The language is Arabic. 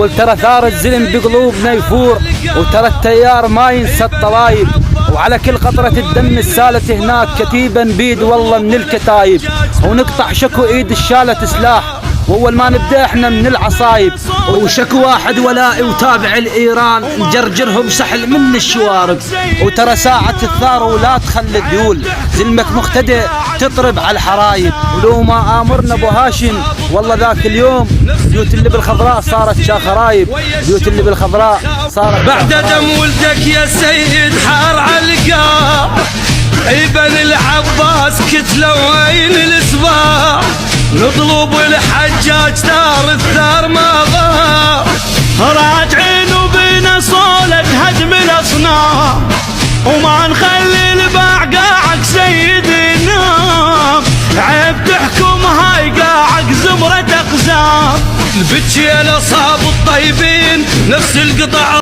وترى ثار الزلم بقلوبنا يفور، وترى التيار ما ينسى الطوايب، وعلى كل قطرة الدم السالت هناك كتيبا بيد والله من الكتايب، ونقطع شكو ايد الشالة سلاح، واول ما نبدا احنا من العصايب، وشكو واحد ولائي وتابع الايران نجرجرهم سحل من الشوارب، وترى ساعة الثار ولا تخلي الديول، زلمك مقتدئ تطرب على الحرايب، ولو ما امرنا ابو هاشم والله ذاك اليوم بيوت اللي بالخضراء صارت شاخرايب، بيوت اللي بالخضراء صارت بعد دم ولدك يا سيد حار علقا ابن العباس كتلة وين الاسباع، نطلب الحجاج ثار الثار ما ضاع، راجعين وبينا صولة هدم الاصنام، وما نخلي الباع قاعك سيدنا، عيب تحكم هاي قاعك زمرة اقزام، البتشيل اصحاب الطيبين نفس القطع